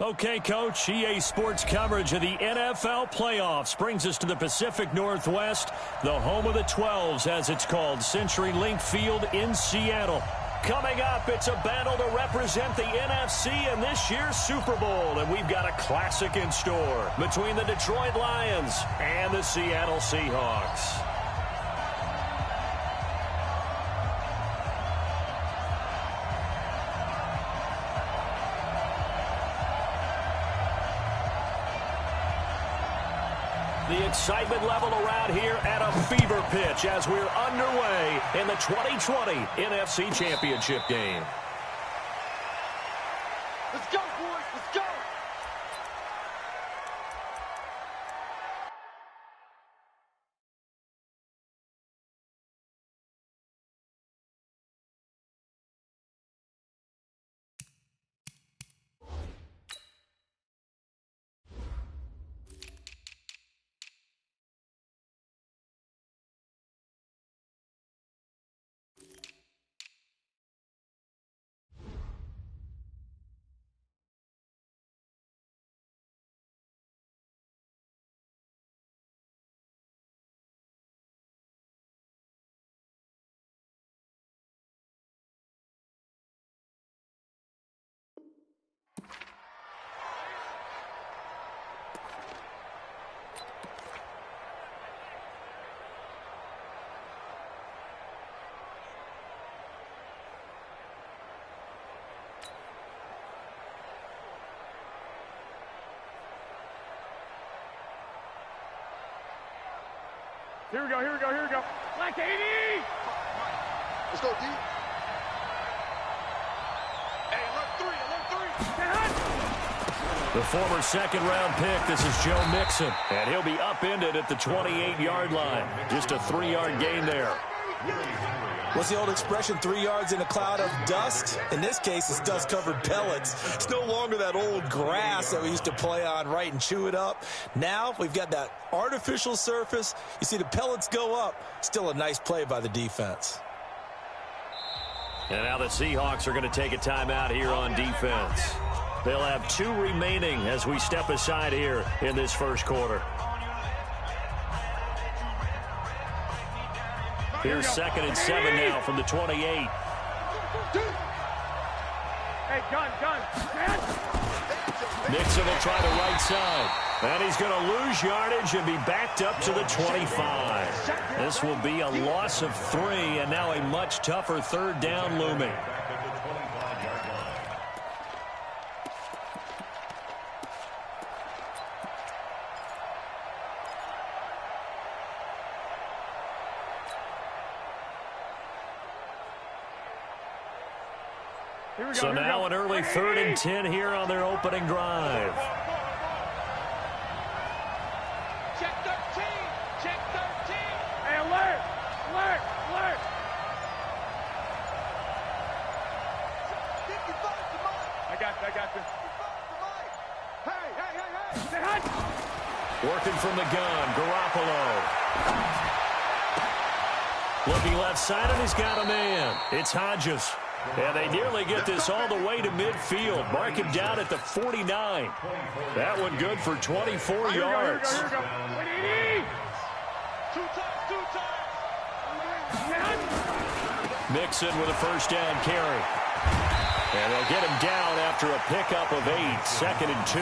Okay, Coach, EA Sports coverage of the NFL playoffs brings us to the Pacific Northwest, the home of the 12s, as it's called, CenturyLink Field in Seattle. Coming up, it's a battle to represent the NFC in this year's Super Bowl, and we've got a classic in store between the Detroit Lions and the Seattle Seahawks. The excitement level around here at a fever pitch as we're underway in the 2020 NFC Championship game. Let's go, boys. Let's go. Here we go, here we go, here we go. Black 80! Let's go, D. Hey, alert 3, alert 3. The former second-round pick, this is Joe Mixon, and he'll be upended at the 28-yard line. Just a 3-yard gain there. What's the old expression, 3 yards in a cloud of dust? In this case, it's dust-covered pellets. It's no longer that old grass that we used to play on, right, and chew it up. Now we've got that artificial surface. You see the pellets go up. Still a nice play by the defense. And now the Seahawks are going to take a timeout here on defense. They'll have 2 remaining as we step aside here in this first quarter. Here's 2nd and 7 now from the 28. Hey, gun. Mixon will try the right side. And he's going to lose yardage and be backed up to the 25. This will be a loss of 3, and now a much tougher 3rd down looming. So now an early 3rd and 10 here on their opening drive. Check 13. Check 13. Hey, alert. I got this. Hey. Working from the gun, Garoppolo. Looking left side, and he's got a man. It's Hodges. And they nearly get this all the way to midfield. Mark him down at the 49. That one good for 24 yards. Here we go. Mixon with a first down carry. And they'll get him down after a pickup of 8. 2nd and 2.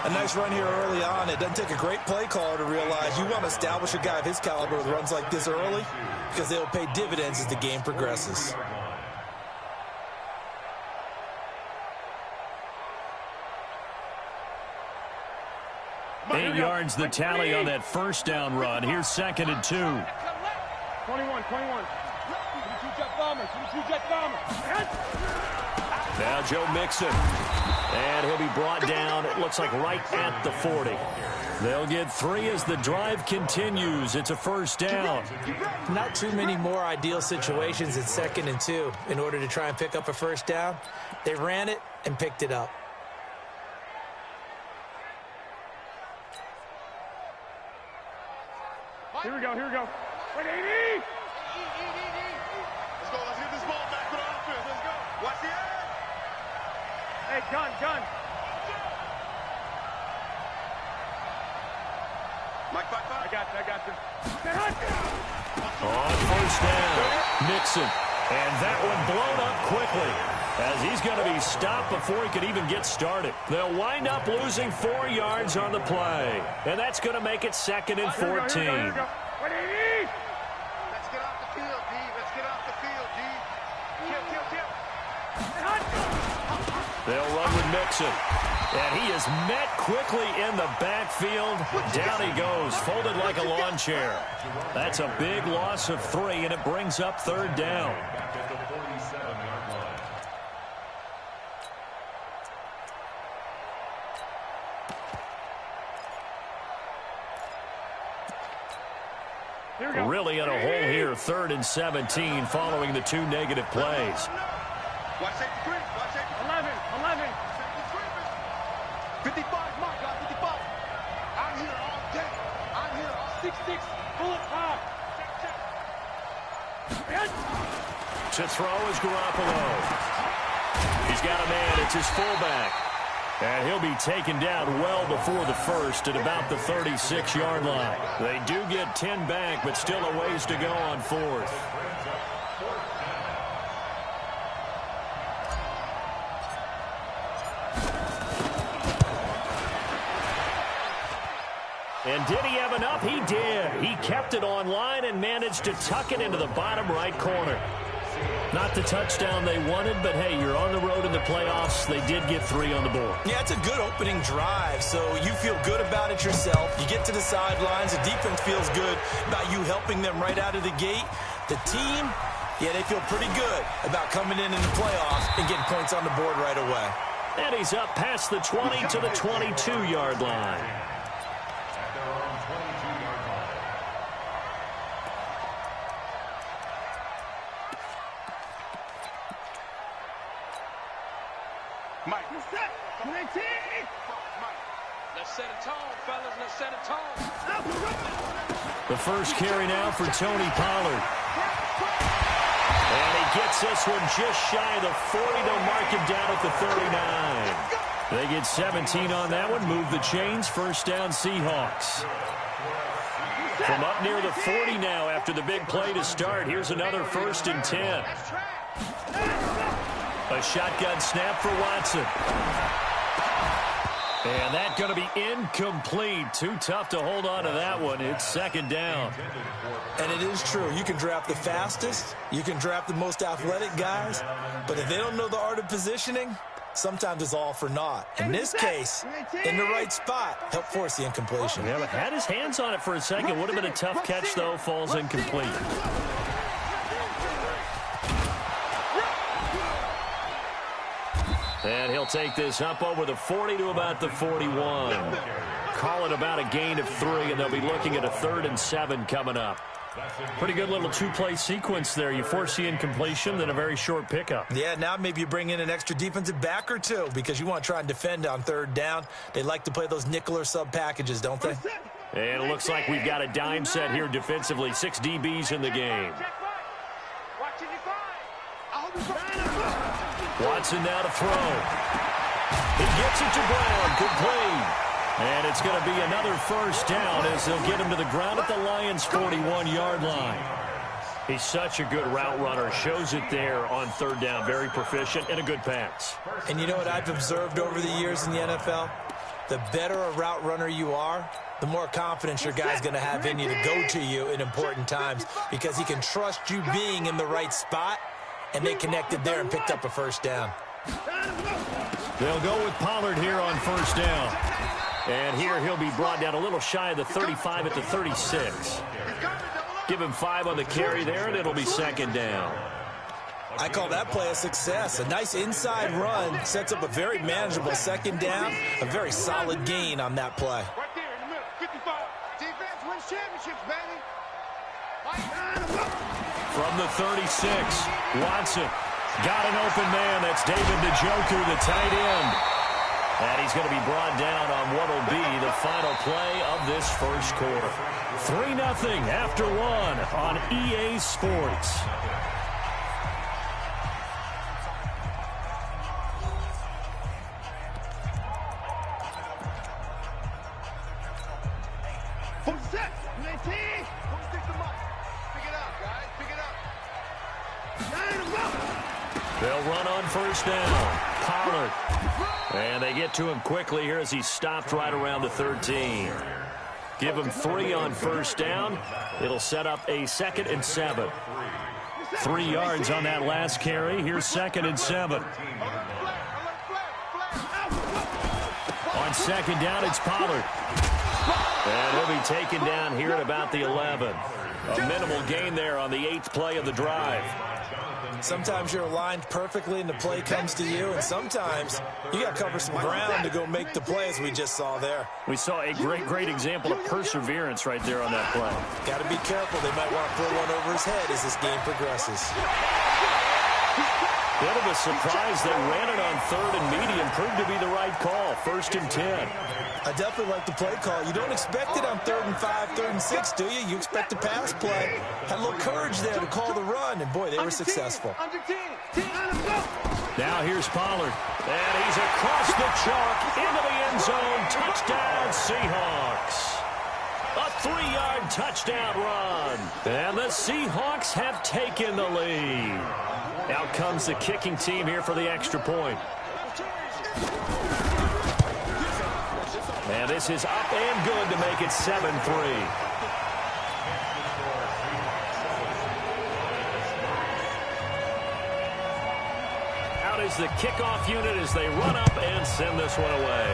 A nice run here early on. It doesn't take a great play caller to realize you want to establish a guy of his caliber with runs like this early because they'll pay dividends as the game progresses. Eight yards the tally on that first down run. Here's 2nd and 2. 21. Now Joe Mixon. And he'll be brought down, it looks like right at the 40. They'll get 3 as the drive continues. It's a first down. Not too many more ideal situations at 2nd and 2 in order to try and pick up a first down. They ran it and picked it up. Here we go. Wait, 80! Let's go. Let's get this ball back to the offense. Let's go. Watch the edge. Hey, gun. Mike, I got you. On first down, Nixon. And that one blown up quickly as he's going to be stopped before he could even get started. They'll wind up losing 4 yards on the play. And that's going to make it 2nd and 14. Here we go. Let's get off the field, D. Let's get off the field, D. Kill. They'll run with Nixon. And he is met quickly in the backfield. Down he goes, folded like a lawn chair. That's a big loss of 3, and it brings up 3rd down. Really in a hole here, 3rd and 17 following the 2 negative plays. Watch safety 3. Watch safety 11. 55, Mike, got 55. I'm here all day. I'm here all 6'6". Bullet high. To throw is Garoppolo. He's got a man. It's his fullback. And he'll be taken down well before the first at about the 36-yard line. They do get 10 back, but still a ways to go on 4th. And did he have enough? He did. He kept it online and managed to tuck it into the bottom right corner. Not the touchdown they wanted, but hey, you're on the road in the playoffs. They did get 3 on the board. Yeah, it's a good opening drive, so you feel good about it yourself. You get to the sidelines. The defense feels good about you helping them right out of the gate. The team, yeah, they feel pretty good about coming in the playoffs and getting points on the board right away. And he's up past the 20 to the 22-yard line. Mike. Let's set a tone, fellas. Let's set a tone. The first carry now for Tony Pollard. And he gets this one just shy of the 40. They'll mark him down at the 39. They get 17 on that one. Move the chains. First down, Seahawks. From up near the 40 now after the big play to start. Here's another 1st and 10. A shotgun snap for Watson. And that's going to be incomplete. Too tough to hold on to that one. It's 2nd down. And it is true. You can draft the fastest. You can draft the most athletic guys. But if they don't know the art of positioning, sometimes it's all for naught. In this case, in the right spot, help force the incompletion. Yeah, but had his hands on it for a second. Would have been a tough catch, though. Falls incomplete. And he'll take this up over the 40 to about the 41. Call it about a gain of 3, and they'll be looking at a 3rd and 7 coming up. Pretty good little 2-play sequence there. You force the incompletion, then a very short pickup. Yeah, now maybe you bring in an extra defensive back or 2 because you want to try and defend on 3rd down. They like to play those nickel or sub packages, don't they? And it looks like we've got a dime set here defensively. 6 DBs in the game. Watson now to throw. He gets it to Brown. Good play. And it's going to be another first down as they'll get him to the ground at the Lions' 41-yard line. He's such a good route runner. Shows it there on 3rd down. Very proficient and a good pass. And you know what I've observed over the years in the NFL? The better a route runner you are, the more confidence your guy's going to have in you to go to you in important times because he can trust you being in the right spot. And they connected there and picked up a first down. They'll go with Pollard here on first down. And here he'll be brought down a little shy of the 35 at the 36. Give him 5 on the carry there, and it'll be 2nd down. I call that play a success. A nice inside run sets up a very manageable 2nd down. A very solid gain on that play. Right there in the middle. 55. Defense wins championships, baby. From the 36, Watson got an open man. That's David Njoku, the tight end. And he's going to be brought down on what will be the final play of this first quarter. 3-0 after 1 on EA Sports. 46. 19. 46 a month. Pick it up, guys. Pick it up. They'll run on first down. Pollard. And they get to him quickly here as he stopped right around the 13. Give him 3 on first down. It'll set up a 2nd and 7. 3 yards on that last carry. Here's 2nd and 7. On 2nd down, it's Pollard. And he'll be taken down here at about the 11. A minimal gain there on the 8th play of the drive. Sometimes you're aligned perfectly and the play comes to you, and sometimes you got to cover some ground to go make the play, as we just saw there. We saw a great example of perseverance right there on that play. Got to be careful. They might want to throw one over his head as this game progresses. Bit of a surprise. They ran it on 3rd and medium. Proved to be the right call. 1st and 10. I definitely like the play call. You don't expect it on 3rd and 5, 3rd and 6, do you? You expect a pass play. Had a little courage there to call the run, and boy, they were successful. Now here's Pollard. And he's across the chalk into the end zone. Touchdown, Seahawks. A 3-yard touchdown run. And the Seahawks have taken the lead. Out comes the kicking team here for the extra point. And this is up and good to make it 7-3. Out is the kickoff unit as they run up and send this one away.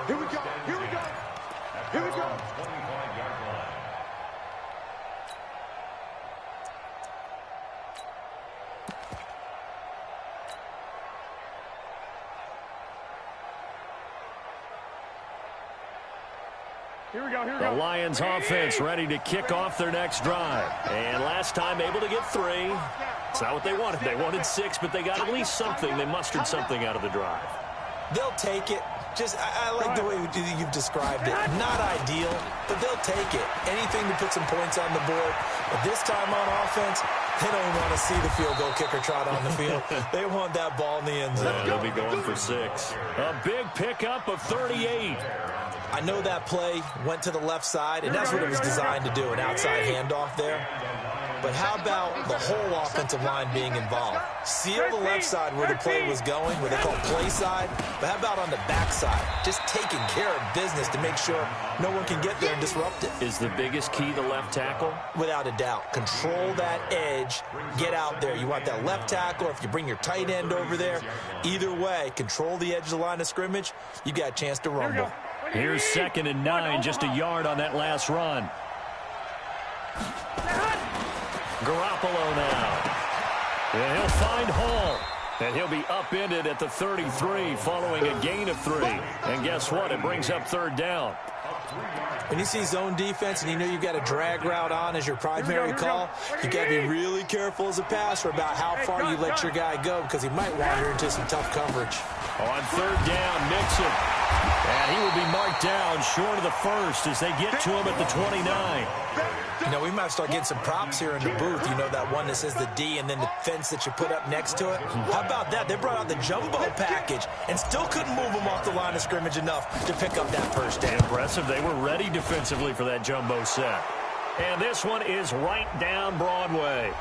Here we go. Here we go. Here we go. The Lions offense ready to kick off their next drive. And last time able to get 3. It's not what they wanted. They wanted 6, but they got at least something. They mustered something out of the drive. They'll take it. Just, I like the way you've described it. Not ideal, but they'll take it. Anything to put some points on the board. But this time on offense, they don't want to see the field goal kicker trot on the field. They want that ball in the end zone. Yeah, they'll be going for 6. A big pickup of 38. I know that play went to the left side, and that's what it was designed to do, an outside handoff there. But how about the whole offensive line being involved? Seal the left side where the play was going, what they call play side. But how about on the back side? Just taking care of business to make sure no one can get there and disrupt it. Is the biggest key the left tackle? Without a doubt. Control that edge. Get out there. You want that left tackle, or if you bring your tight end over there. Either way, control the edge of the line of scrimmage. You got a chance to rumble. Here's 2nd and 9, just a yard on that last run. Garoppolo now. And he'll find Hall. And he'll be upended at the 33 following a gain of 3. And guess what? It brings up 3rd down. When you see zone defense and you know you've got a drag route on as your primary call, you got to be really careful as a passer about how far you let your guy go, because he might wander into some tough coverage. On 3rd down, Mixon. And he will be marked down short of the 1st as they get to him at the 29. You know, we might start getting some props here in the booth. You know, that one that says the D and then the fence that you put up next to it. How about that? They brought out the jumbo package and still couldn't move them off the line of scrimmage enough to pick up that 1st down. Impressive. They were ready defensively for that jumbo set. And this one is right down Broadway.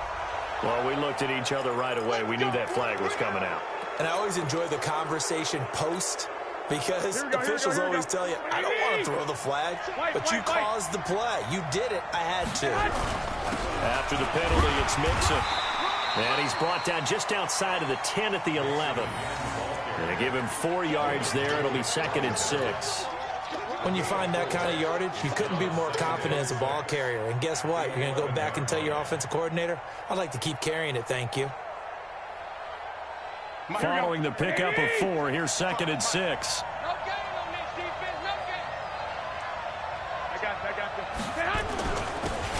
Well, we looked at each other right away. We knew that flag was coming out. And I always enjoy the conversation post, because officials always tell you, I don't want to throw the flag, but you caused the play. You did it. I had to. After the penalty, it's Mixon. And he's brought down just outside of the 10 at the 11. Going to give him 4 yards there. It'll be 2nd and 6. When you find that kind of yardage, you couldn't be more confident as a ball carrier. And guess what? You're going to go back and tell your offensive coordinator, I'd like to keep carrying it, thank you. Following the pickup of 4, here's 2nd and 6. No gain on this defense. No gain. I got you.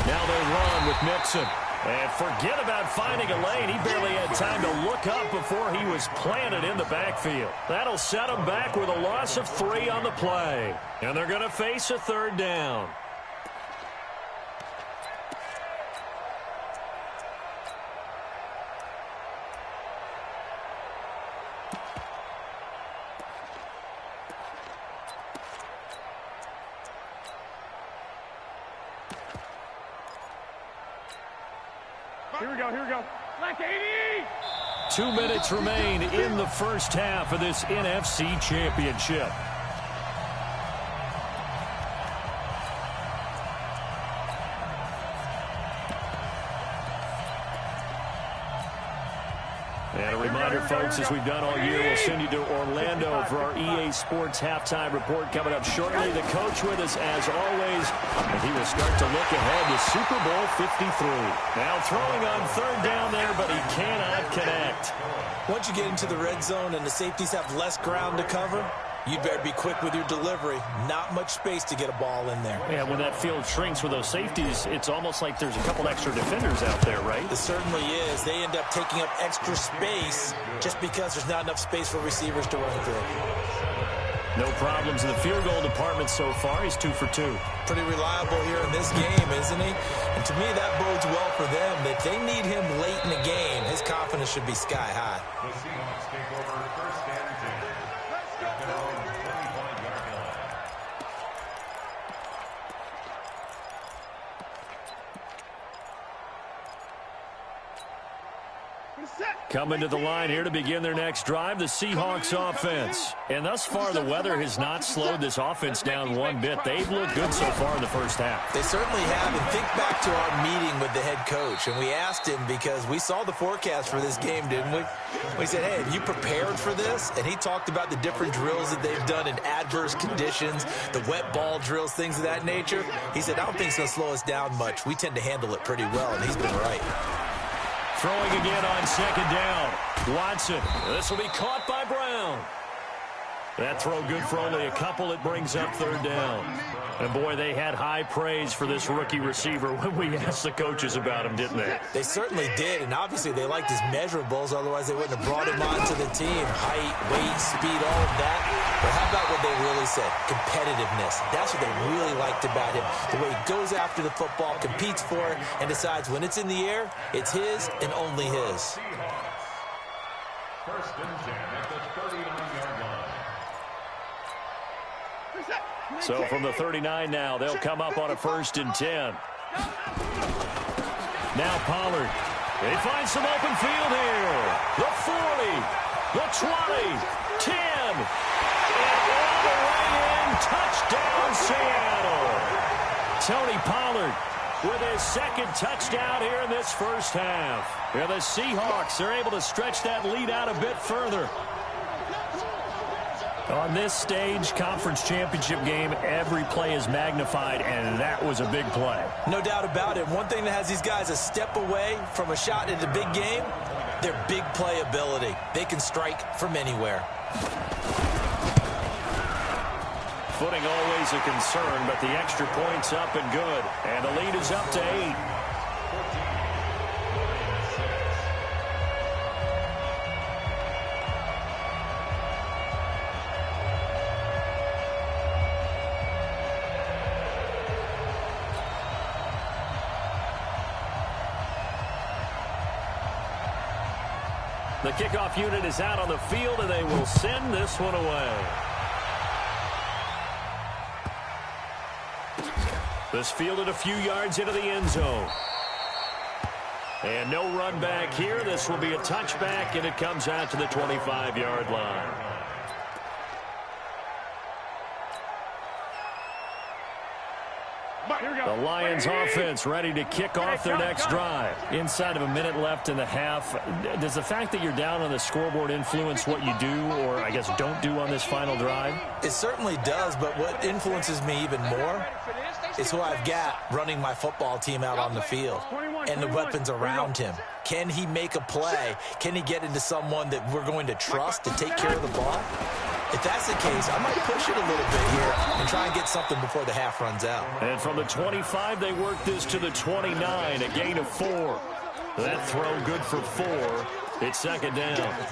Now they run with Mixon. And forget about finding a lane. He barely had time to look up before he was planted in the backfield. That'll set him back with a loss of 3 on the play. And they're going to face a 3rd down. go, here we go. Black 80! 2 minutes remain in the first half of this NFC Championship. And a reminder, folks, as we've done all year, we'll send you to Orlando for our EA Sports halftime report coming up shortly. The coach with us, as always, and he will start to look ahead to Super Bowl 53. Now throwing on third down there, but he cannot connect. Once you get into the red zone and the safeties have less ground to cover, you better be quick with your delivery. Not much space to get a ball in there. Yeah, when that field shrinks with those safeties, it's almost like there's a couple extra defenders out there, right? It certainly is. They end up taking up extra space just because there's not enough space for receivers to run through. No problems in the field goal department so far. He's 2 for 2. Pretty reliable here in this game, isn't he? And to me, that bodes well for them. If they need him late in the game, his confidence should be sky high. The Seahawks take over first and 10. At their own 25-yard line. Coming to the line here to begin their next drive, the Seahawks offense. And thus far, the weather has not slowed this offense down one bit. They've looked good so far in the first half. They certainly have. And think back to our meeting with the head coach. And we asked him because we saw the forecast for this game, didn't we? We said, hey, have you prepared for this? And he talked about the different drills that they've done in adverse conditions, the wet ball drills, things of that nature. He said, I don't think it's going to slow us down much. We tend to handle it pretty well, and he's been right. Throwing again on second down. Watson. This will be caught by Brown. That throw good for only a couple. It brings up third down. And, boy, they had high praise for this rookie receiver when we asked the coaches about him, didn't they? They certainly did, and obviously they liked his measurables. Otherwise, they wouldn't have brought him onto the team. Height, weight, speed, all of that. But how about what they really said? Competitiveness. That's what they really liked about him. The way he goes after the football, competes for it, and decides when it's in the air, it's his and only his. First and 10 at the 39-yard line. So from the 39 now, they'll come up on a first and 10. Now Pollard. They find some open field here. The 40, the 20, 10, and all the way in. Touchdown, Seattle. Tony Pollard with his second touchdown here in this first half. Yeah, the Seahawks are able to stretch that lead out a bit further. On this stage, conference championship game, every play is magnified, and that was a big play. No doubt about it. One thing that has these guys a step away from a shot in the big game, their big play ability. They can strike from anywhere. Footing always a concern, but the extra point's up and good. And the lead is up to 8. The kickoff unit is out on the field, and they will send this one away. This fielded a few yards into the end zone. And no run back here. This will be a touchback, and it comes out to the 25-yard line. The Lions offense ready to kick off their next drive. Inside of a minute left in the half, does the fact that you're down on the scoreboard influence what you do or, I guess, don't do on this final drive? It certainly does, but what influences me even more is who I've got running my football team out on the field and the weapons around him. Can he make a play? Can he get into someone that we're going to trust to take care of the ball? If that's the case, I might push it a little bit here and try and get something before the half runs out. And from the 25, they work this to the 29, a gain of 4. That throw good for 4. It's second down. At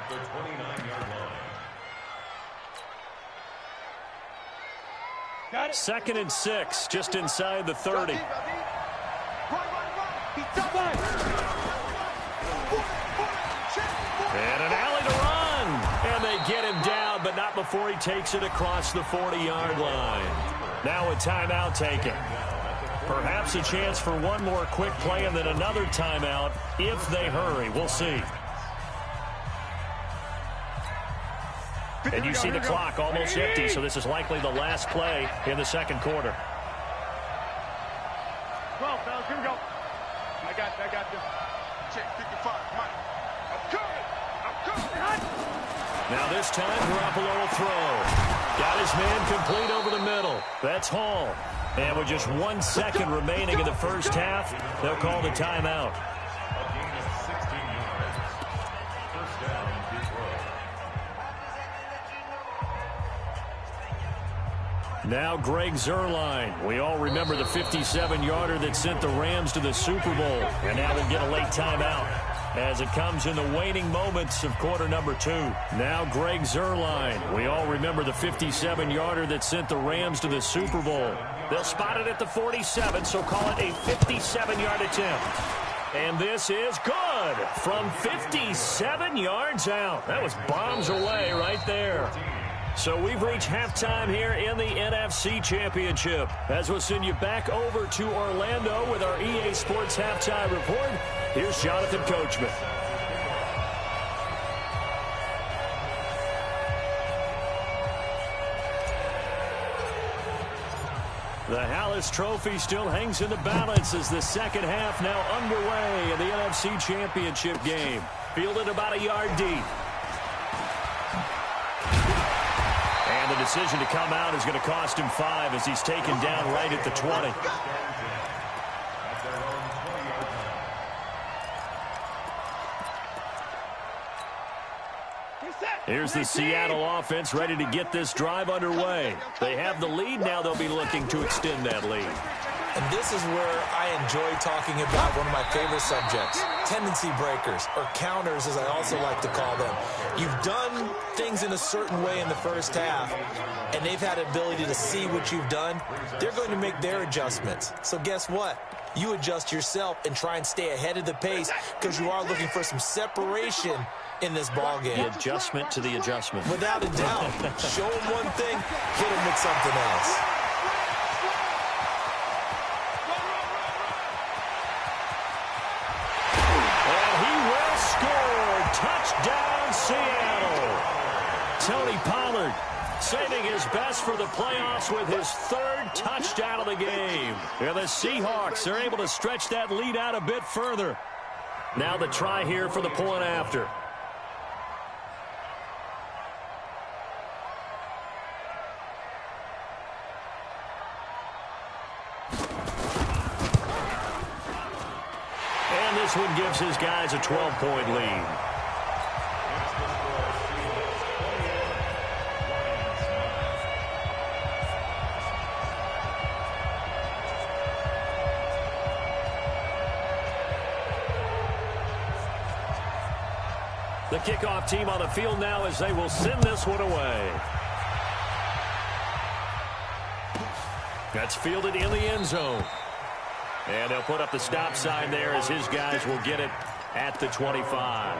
the 29-yard line. Second and 6, just inside the 30. And an alley to run. And they get him down, but not before he takes it across the 40-yard line. Now a timeout taken. Perhaps a chance for one more quick play and then another timeout if they hurry. We'll see. And you see the clock almost empty, so this is likely the last play in the second quarter. 12, fellas, here we go. I got this. Check 55, Mike. I'm coming. Now this time, Garoppolo will throw. Got his man complete over the middle. That's Hall. And with just 1 second remaining in the first half, they'll call the timeout. A gain of 16 yards. First down, Detroit. Now Greg Zuerlein. We all remember the 57-yarder that sent the Rams to the Super Bowl. And now we'll get a late timeout as it comes in the waning moments of quarter number 2. Now Greg Zuerlein. We all remember the 57-yarder that sent the Rams to the Super Bowl. They'll spot it at the 47, so call it a 57-yard attempt. And this is good from 57 yards out. That was bombs away right there. So we've reached halftime here in the NFC Championship. As we'll send you back over to Orlando with our EA Sports Halftime Report, here's Jonathan Coachman. The Hallis Trophy still hangs in the balance as the second half now underway in the NFC Championship game. Fielded about a yard deep. And the decision to come out is going to cost him 5 as he's taken down right at the 20. Here's the Seattle offense ready to get this drive underway. They have the lead. Now they'll be looking to extend that lead. And this is where I enjoy talking about one of my favorite subjects, tendency breakers, or counters as I also like to call them. You've done things in a certain way in the first half, and they've had the ability to see what you've done. They're going to make their adjustments. So guess what? You adjust yourself and try and stay ahead of the pace because you are looking for some separation in this ball game. The adjustment to the adjustment. Without a doubt. Show them one thing, hit them with something else. And he will score. Touchdown, Seattle. Tony Pollard saving his best for the playoffs with his 3rd touchdown of the game. And the Seahawks are able to stretch that lead out a bit further. Now the try here for the point after. And this one gives his guys a 12-point lead. The kickoff team on the field now as they will send this one away. That's fielded in the end zone. And they'll put up the stop sign there as his guys will get it at the 25.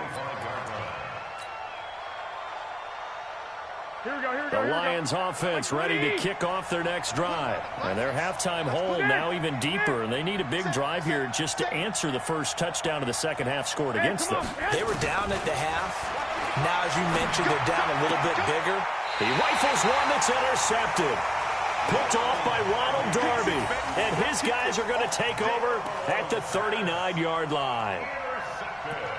The Lions offense ready to kick off their next drive. And their halftime hole now even deeper. And they need a big drive here just to answer the first touchdown of the second half scored against them. They were down at the half. Now, as you mentioned, they're down a little bit bigger. He rifles one that's intercepted. Picked off by Ronald Darby. And his guys are going to take over at the 39-yard line.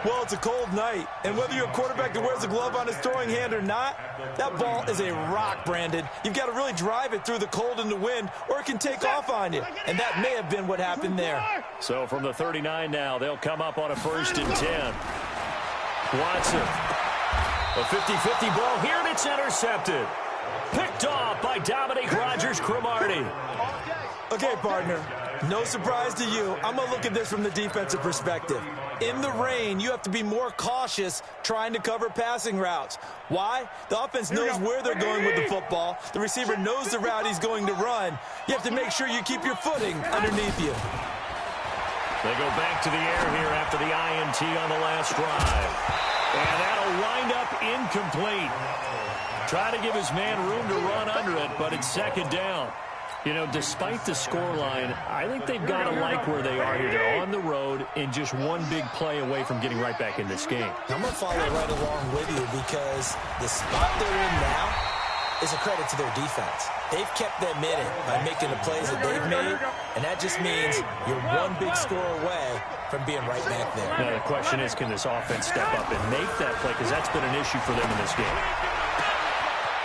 Well, it's a cold night, and whether you're a quarterback that wears a glove on his throwing hand or not, that ball is a rock, Brandon. You've got to really drive it through the cold and the wind, or it can take off on you, and that may have been what happened there. So from the 39 now, they'll come up on a 1st and 10. Watson, a 50-50 ball here, and it's intercepted. Picked off by Dominique Rodgers-Cromartie. Okay, partner, no surprise to you. I'm going to look at this from the defensive perspective. In the rain, you have to be more cautious trying to cover passing routes. Why? The offense knows where they're going with the football. The receiver knows the route he's going to run. You have to make sure you keep your footing underneath you. They go back to the air here after the INT on the last drive. And that'll wind up incomplete. Try to give his man room to run under it, but it's 2nd down. You know, despite the scoreline, I think they've got to like where they are here. They're on the road and just one big play away from getting right back in this game. I'm going to follow right along with you because the spot they're in now is a credit to their defense. They've kept them in it by making the plays that they've made, and that just means you're one big score away from being right back there. Now, the question is, can this offense step up and make that play? Because that's been an issue for them in this game.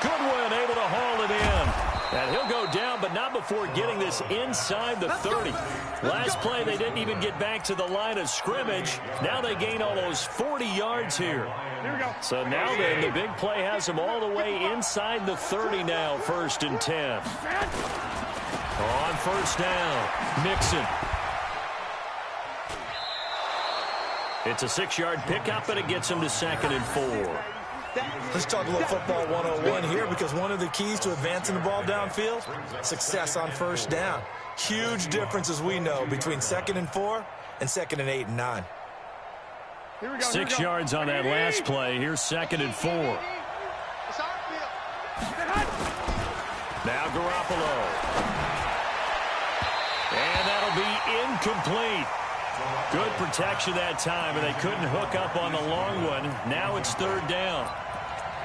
Goodwin able to haul it in. And he'll go down, but not before getting this inside the 30. Last play, they didn't even get back to the line of scrimmage. Now they gain almost 40 yards here. So now then, the big play has them all the way inside the 30 now, 1st and 10. On first down, Mixon. It's a 6-yard pickup, and it gets him to 2nd and 4. Let's talk a little football 101 here because one of the keys to advancing the ball downfield, success on first down. Huge difference, as we know, between 2nd and 4 and 2nd and 8 and 9. 6 yards on that last play. Here's 2nd and 4. Now Garoppolo. And that'll be incomplete. Good protection that time, and they couldn't hook up on the long one. Now it's 3rd down.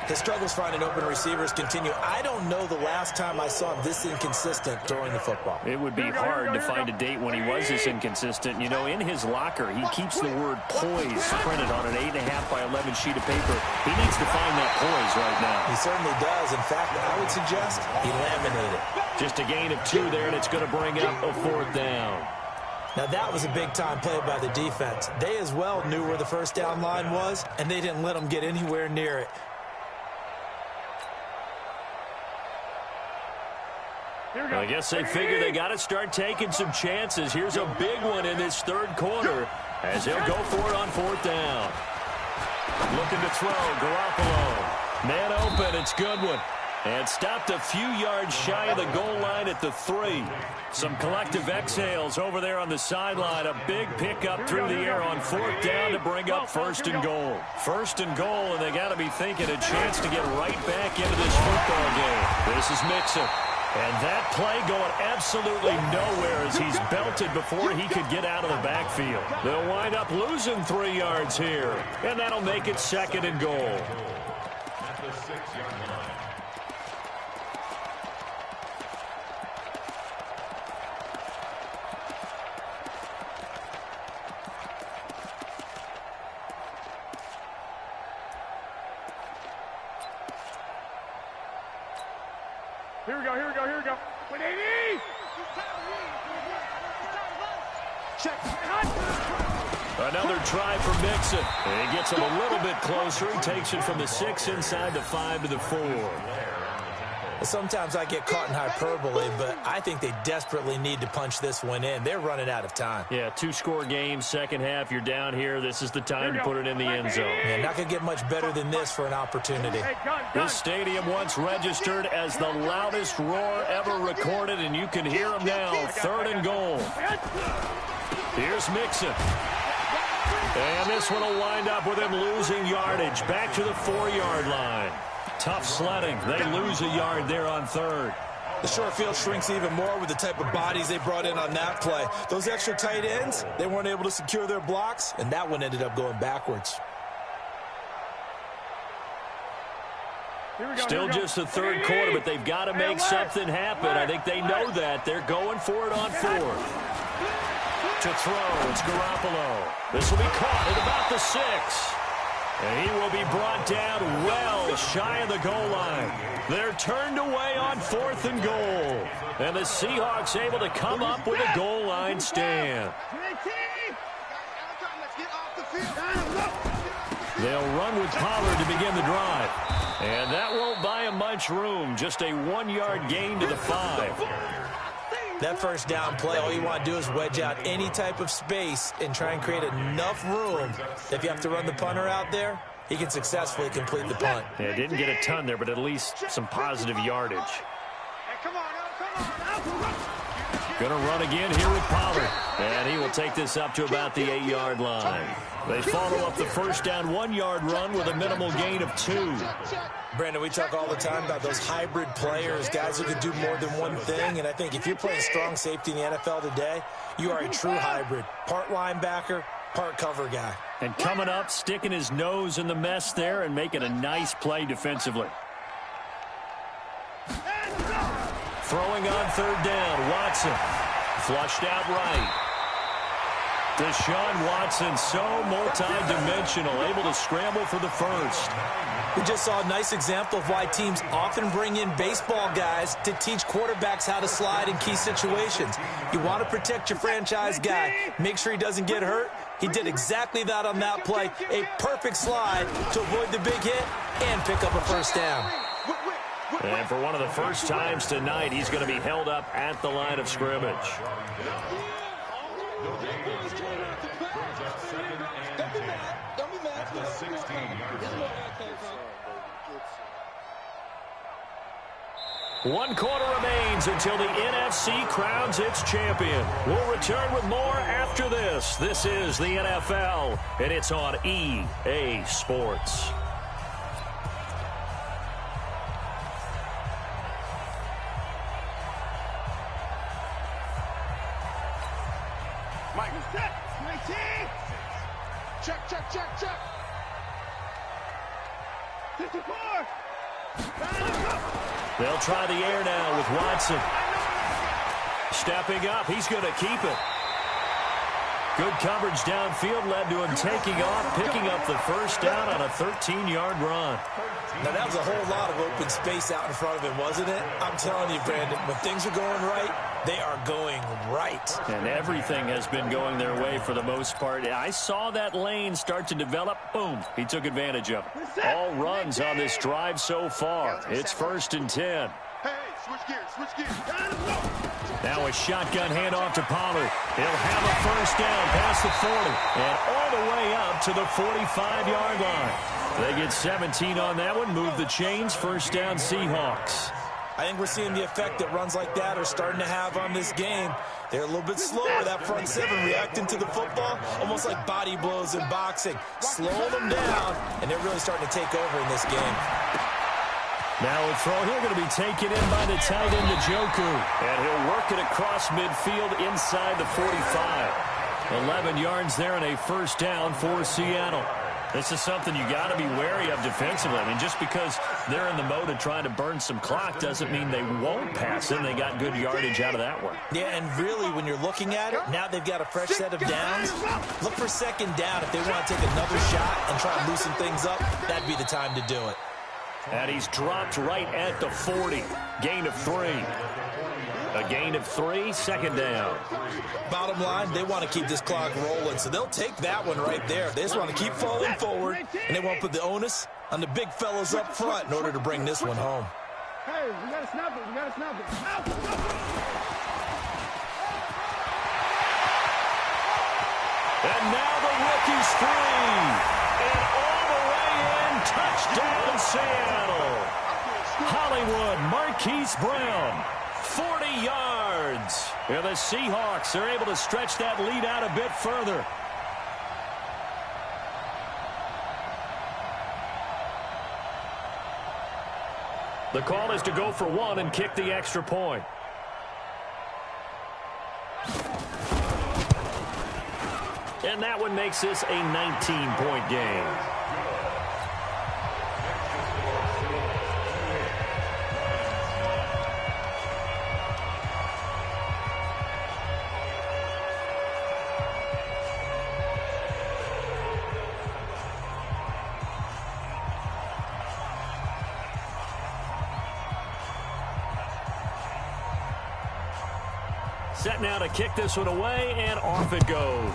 His struggles finding open receivers continue. I don't know the last time I saw him this inconsistent throwing the football. It would be hard to find a date when he was this inconsistent. You know, in his locker, he keeps the word poise printed on an 8.5 by 11 sheet of paper. He needs to find that poise right now. He certainly does. In fact, I would suggest he laminated. Just a gain of 2 there, and it's going to bring up a 4th down. Now, that was a big-time play by the defense. They as well knew where the first down line was, and they didn't let them get anywhere near it. I guess they figure they got to start taking some chances. Here's a big one in this 3rd quarter as he'll go for it on 4th down. Looking to throw, Garoppolo. Man open, it's Goodwin. And stopped a few yards shy of the goal line at the 3. Some collective exhales over there on the sideline. A big pickup through the air on 4th down to bring up 1st and goal. 1st and goal, and they got to be thinking a chance to get right back into this football game. This is Mixon. And that play going absolutely nowhere as he's belted before he could get out of the backfield. They'll wind up losing 3 yards here, and that'll make it 2nd and goal. At the 6-yard line. Here we go, here we go, here we go. 180! Check. Another try for Mixon. And he gets it a little bit closer. He takes it from the 6 inside the 5 to the 4. Sometimes I get caught in hyperbole, but I think they desperately need to punch this one in. They're running out of time. Yeah, 2-score game, second half. You're down here. This is the time to put it in the end zone. Man, not going to get much better than this for an opportunity. This stadium once registered as the loudest roar ever recorded, and you can hear them now. 3rd and goal. Here's Mixon. And this one will wind up with him losing yardage. Back to the 4-yard line. Tough sledding. They lose a yard there on 3rd. The short field shrinks even more with the type of bodies they brought in on that play. Those extra tight ends, they weren't able to secure their blocks, and that one ended up going backwards. Still just the 3rd quarter, but they've got to make something happen. I think they know that. They're going for it on 4th. To throw, it's Garoppolo. This will be caught at about the 6. And he will be brought down well shy of the goal line. They're turned away on 4th and goal. And the Seahawks able to come up with a goal line stand. They'll run with Pollard to begin the drive. And that won't buy him much room. Just a 1-yard gain to the 5. That first down play, all you want to do is wedge out any type of space and try and create enough room. If you have to run the punter out there, he can successfully complete the punt. Yeah, didn't get a ton there, but at least some positive yardage. Hey, come on, come on. Gonna run again here with Pollard. And he will take this up to about the 8-yard line. They follow up the first down 1-yard run with a minimal gain of 2. Brandon, we talk all the time about those hybrid players, guys who can do more than one thing. And I think if you're playing strong safety in the NFL today, you are a true hybrid. Part linebacker, part cover guy. And coming up, sticking his nose in the mess there and making a nice play defensively. Throwing on third down, Watson. Flushed out right. Deshaun Watson, so multi-dimensional, able to scramble for the first. We just saw a nice example of why teams often bring in baseball guys to teach quarterbacks how to slide in key situations. You want to protect your franchise guy. Make sure he doesn't get hurt. He did exactly that on that play. A perfect slide to avoid the big hit and pick up a first down. And for one of the first times tonight, he's going to be held up at the line of scrimmage. At the 16-yard line. 1 quarter remains until the NFC crowns its champion. We'll return with more after this. This is the NFL, and it's on EA Sports. Michael set. 19. Check, check, check, check. 54. They'll try the air now with Watson. Stepping up, he's going to keep it. Good coverage downfield led to him taking off, picking up the first down on a 13-yard run. Now, that was a whole lot of open space out in front of him, wasn't it? I'm telling you, Brandon, when things are going right, they are going right. And everything has been going their way for the most part. I saw that lane start to develop. Boom. He took advantage of it. All runs on this drive so far. It's 1st and 10. Hey, switch gears, switch gears. Now a shotgun handoff to Pollard. He'll have a first down past the 40 and all the way up to the 45-yard line. They get 17 on that one, move the chains, first down Seahawks. I think we're seeing the effect that runs like that are starting to have on this game. They're a little bit slower, that front seven, reacting to the football, almost like body blows in boxing. Slow them down, and they're really starting to take over in this game. Now a throw here going to be taken in by the tight end, Njoku. And he'll work it across midfield inside the 45. 11 yards there and a first down for Seattle. This is something you got to be wary of defensively. I mean, just because they're in the mode of trying to burn some clock doesn't mean they won't pass it. They got good yardage out of that one. Yeah, and really, when you're looking at it, now they've got a fresh set of downs. Look for second down if they want to take another shot and try and loosen things up. That'd be the time to do it. And he's dropped right at the 40. Gain of 3. A gain of 3, second down. Bottom line, they want to keep this clock rolling, so they'll take that one right there. They just want to keep falling forward, and they won't put the onus on the big fellas up front in order to bring this one home. Hey, we got to snap it, we got to snap it. And now the rookie's free. And all the way in, touchdown Seattle. Hollywood, Marquise Brown. 40 yards. And the Seahawks are able to stretch that lead out a bit further. The call is to go for one and kick the extra point. And that one makes this a 19-point game. Set now to kick this one away, and off it goes.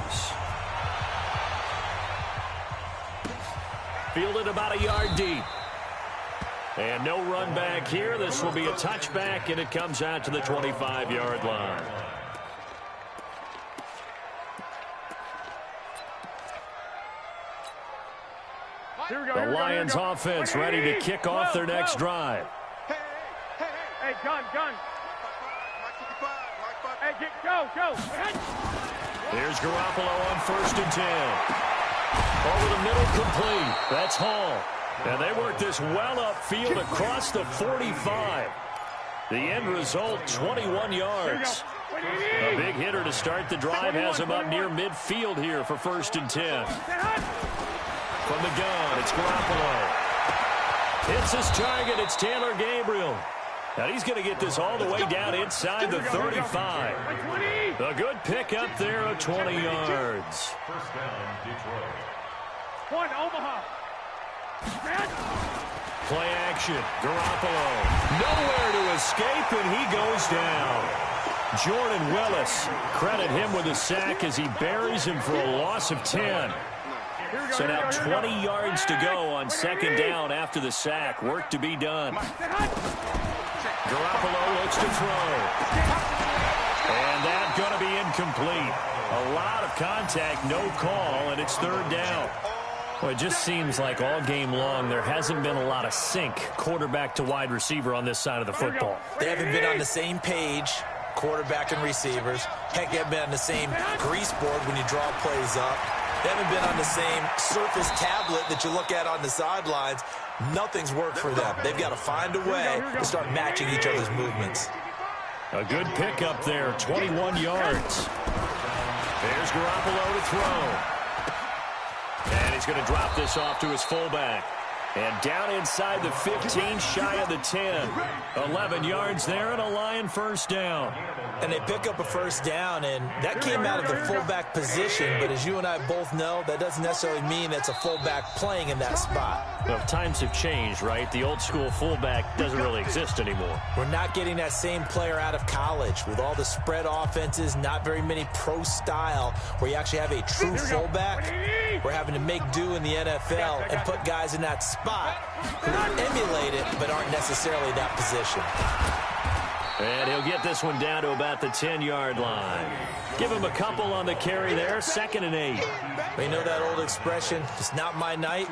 Fielded about a yard deep. And no run back here. This will be a touchback, and it comes out to the 25-yard line. The Lions offense ready to kick off their next drive. Hey, gun. Hey, Go. Here's Garoppolo on 1st and 10. Over the middle, complete. That's Hall. And they work this well upfield across the 45. The end result, 21 yards. A big hitter to start the drive has him up near midfield here for 1st and 10. From the gun, it's Garoppolo. Hits his target, it's Taylor Gabriel. Now he's going to get this all the way down inside the 35. A good pickup there of 20 yards. First down, Detroit. One, Omaha. Play action. Garoppolo. Nowhere to escape, and he goes down. Jordan Willis. Credit him with a sack as he buries him for a loss of 10. So now 20 yards to go on 2nd down after the sack. Work to be done. Garoppolo looks to throw. And that's going to be incomplete. A lot of contact, no call, and it's 3rd down. Well, it just seems like all game long there hasn't been a lot of sync quarterback to wide receiver on this side of the football. They haven't been on the same page, quarterback and receivers. Heck, they haven't been on the same grease board when you draw plays up. They haven't been on the same Surface tablet that you look at on the sidelines. Nothing's worked for them. They've got to find a way to start matching each other's movements. A good pickup there, 21 yards. There's Garoppolo to throw. And he's going to drop this off to his fullback. And down inside the 15, shy of the 10. 11 yards there and a Lion 1st down. And they pick up a 1st down, and that came out of the fullback position. But as you and I both know, that doesn't necessarily mean it's a fullback playing in that spot. Well, times have changed, right? The old school fullback doesn't really exist anymore. We're not getting that same player out of college with all the spread offenses, not very many pro style where you actually have a true fullback. We're having to make do in the NFL and put guys in that spot who emulate it but aren't necessarily that position. And he'll get this one down to about the 10-yard line. Give him a couple on the carry there, 2nd and 8. We know that old expression, it's not my night.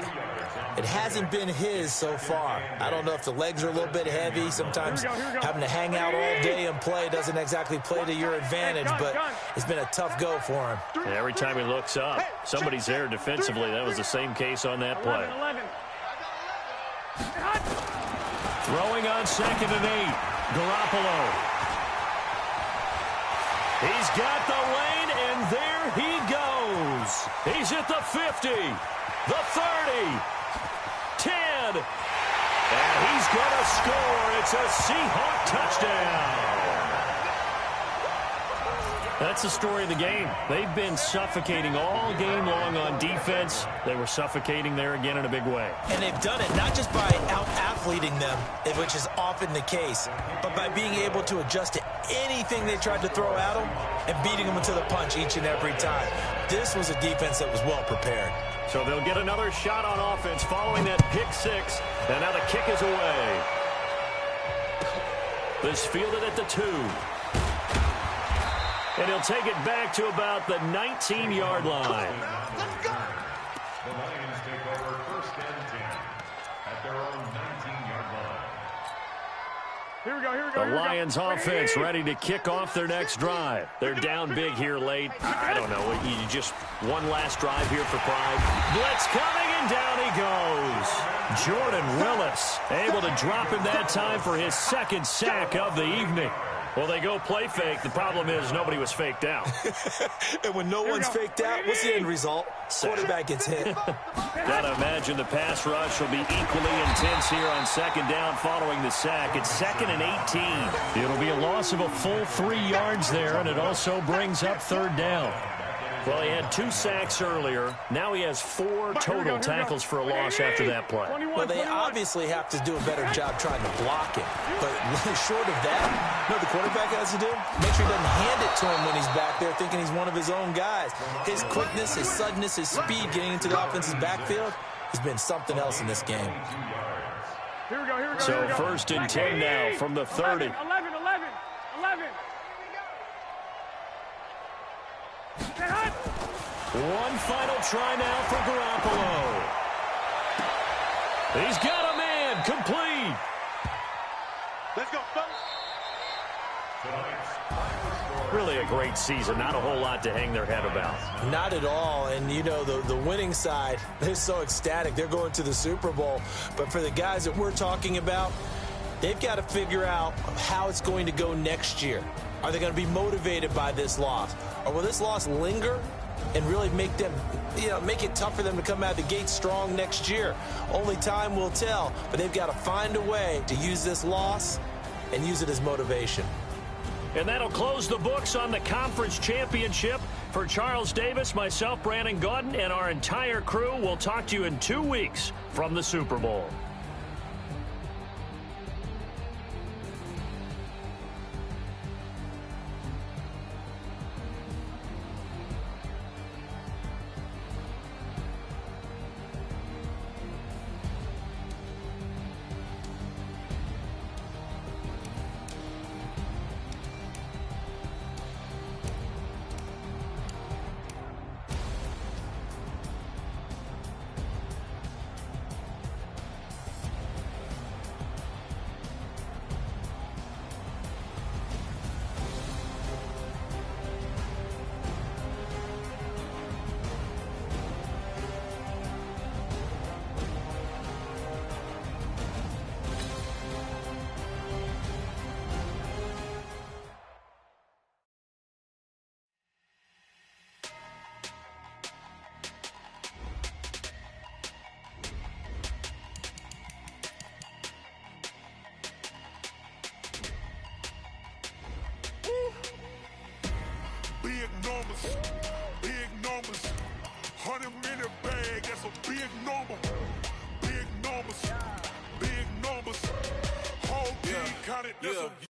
It hasn't been his so far. I don't know if the legs are a little bit heavy. Sometimes having to hang out all day and play doesn't exactly play to your advantage, but it's been a tough go for him. And every time he looks up, somebody's there defensively. That was the same case on that play. 11. Throwing on 2nd and 8. Garoppolo. He's got the lane, and there he goes. He's at the 50, the 30, 10, and he's going to score. It's a Seahawk touchdown. That's the story of the game. They've been suffocating all game long on defense. They were suffocating there again in a big way. And they've done it not just by out-athleting them, which is often the case, but by being able to adjust to anything they tried to throw at them and beating them to the punch each and every time. This was a defense that was well prepared. So they'll get another shot on offense following that pick 6, and now the kick is away. This fielded at the 2. And he'll take it back to about the 19-yard line. The Lions take over 1st and 10 at their own 19-yard line. Here we go. The Lions offense ready to kick off their next drive. They're down big here late. I don't know. You just one last drive here for pride. Blitz coming, and down he goes. Jordan Willis able to drop him that time for his 2nd sack of the evening. Well, they go play fake. The problem is nobody was faked out. And when no one's faked out, what's the end result? Quarterback gets hit. Gotta imagine the pass rush will be equally intense here on 2nd down following the sack. It's 2nd and 18. It'll be a loss of a full 3 yards there, and it also brings up 3rd down. Well, he had 2 sacks earlier. Now he has 4 total tackles for a loss after that play. Well, they obviously have to do a better job trying to block him. But short of that, you know what the quarterback has to do? Make sure he doesn't hand it to him when he's back there thinking he's one of his own guys. His quickness, his suddenness, his speed getting into the offense's backfield has been something else in this game. Here we go. So 1st and 10 now from the 30. 11. One final try now for Garoppolo. He's got a man, complete. Let's go, fellas. Tonight's final score. Really a great season. Not a whole lot to hang their head about. Not at all. And, you know, the winning side, they're so ecstatic. They're going to the Super Bowl. But for the guys that we're talking about, they've got to figure out how it's going to go next year. Are they going to be motivated by this loss? Or will this loss linger and really make them, make it tough for them to come out of the gate strong next year? Only time will tell. But they've got to find a way to use this loss and use it as motivation. And that'll close the books on the conference championship. For Charles Davis, myself, Brandon Gaudin, and our entire crew, we'll talk to you in 2 weeks from the Super Bowl. Big numbers, 100 minute bag, that's a big number. Big numbers, whole team counted, that's a